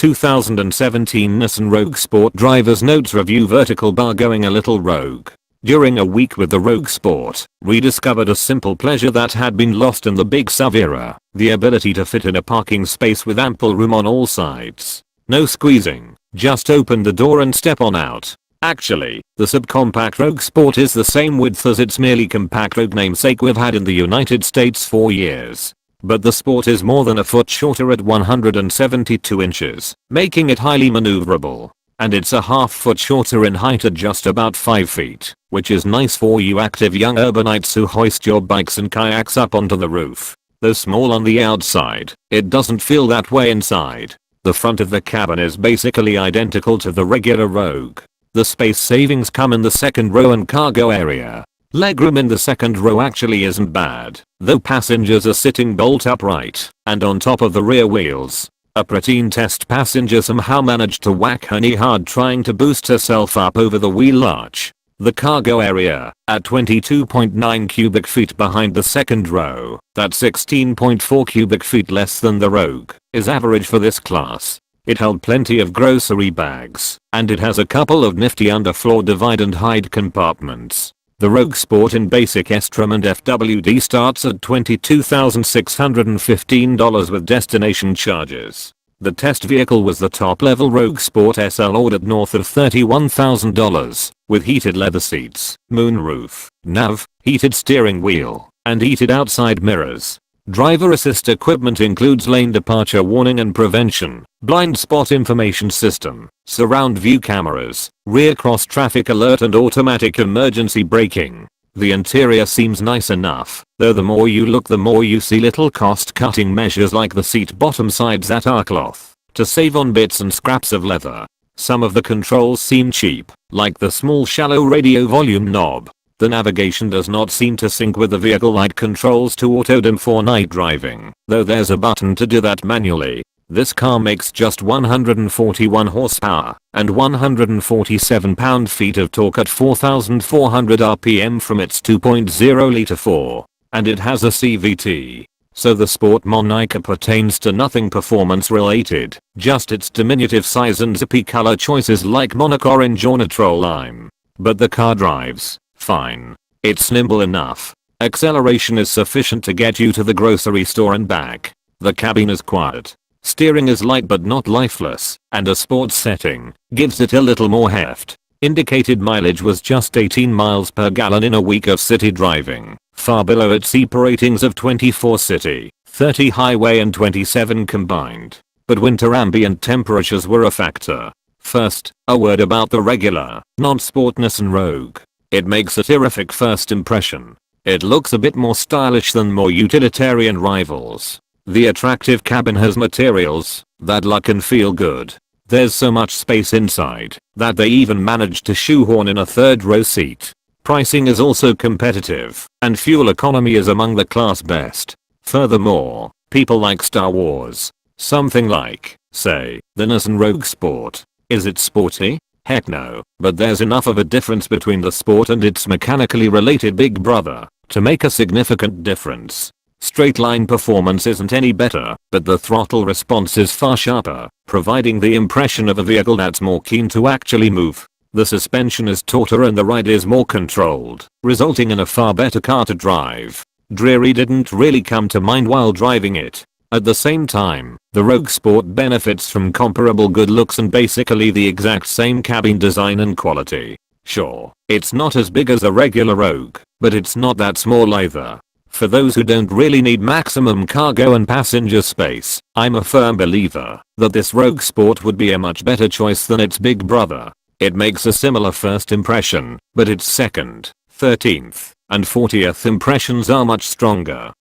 2017 Nissan Rogue Sport Driver's Notes Review. Vertical bar going a little rogue. During a week with the Rogue Sport, rediscovered a simple pleasure that had been lost in the big SUV era, the ability to fit in a parking space with ample room on all sides. No squeezing, just open the door and step on out. Actually, the subcompact Rogue Sport is the same width as its merely compact Rogue namesake we've had in the United States for years. But the Sport is more than a foot shorter at 172 inches, making it highly maneuverable. And it's a half foot shorter in height at just about 5 feet, which is nice for you active young urbanites who hoist your bikes and kayaks up onto the roof. Though small on the outside, it doesn't feel that way inside. The front of the cabin is basically identical to the regular Rogue. The space savings come in the second row and cargo area. Legroom in the second row actually isn't bad, though passengers are sitting bolt upright and on top of the rear wheels. A preteen test passenger somehow managed to whack her knee hard trying to boost herself up over the wheel arch. The cargo area, at 22.9 cubic feet behind the second row, that's 16.4 cubic feet less than the Rogue, is average for this class. It held plenty of grocery bags, and it has a couple of nifty underfloor divide and hide compartments. The Rogue Sport in basic S-Trim and FWD starts at $22,615 with destination charges. The test vehicle was the top-level Rogue Sport SL ordered north of $31,000, with heated leather seats, moonroof, nav, heated steering wheel, and heated outside mirrors. Driver assist equipment includes lane departure warning and prevention, blind spot information system, surround view cameras, rear cross traffic alert and automatic emergency braking. The interior seems nice enough, though the more you look the more you see little cost cutting measures like the seat bottom sides that are cloth, to save on bits and scraps of leather. Some of the controls seem cheap, like the small shallow radio volume knob. The navigation does not seem to sync with the vehicle like controls to auto-dim for night driving, though there's a button to do that manually. This car makes just 141 horsepower and 147 pound-feet of torque at 4,400 RPM from its 2.0 litre 4, and it has a CVT. So the Sport moniker pertains to nothing performance related, just its diminutive size and zippy color choices like monarch orange or nitro lime. But the car drives fine. It's nimble enough. Acceleration is sufficient to get you to the grocery store and back. The cabin is quiet. Steering is light but not lifeless, and a sports setting gives it a little more heft. Indicated mileage was just 18 miles per gallon in a week of city driving, far below its EPA ratings of 24 city, 30 highway and 27 combined. But winter ambient temperatures were a factor. First, a word about the regular, non-sport Nissan Rogue. It makes a terrific first impression. It looks a bit more stylish than more utilitarian rivals. The attractive cabin has materials that look and feel good. There's so much space inside that they even managed to shoehorn in a third row seat. Pricing is also competitive, and fuel economy is among the class best. Furthermore, people like Star Wars. Something like, say, the Nissan Rogue Sport. Is it sporty? Heck no, but there's enough of a difference between the Sport and its mechanically related big brother to make a significant difference. Straight line performance isn't any better, but the throttle response is far sharper, providing the impression of a vehicle that's more keen to actually move. The suspension is tauter and the ride is more controlled, resulting in a far better car to drive. Dreary didn't really come to mind while driving it. At the same time, the Rogue Sport benefits from comparable good looks and basically the exact same cabin design and quality. Sure, it's not as big as a regular Rogue, but it's not that small either. For those who don't really need maximum cargo and passenger space, I'm a firm believer that this Rogue Sport would be a much better choice than its big brother. It makes a similar first impression, but its second, 13th, and 40th impressions are much stronger.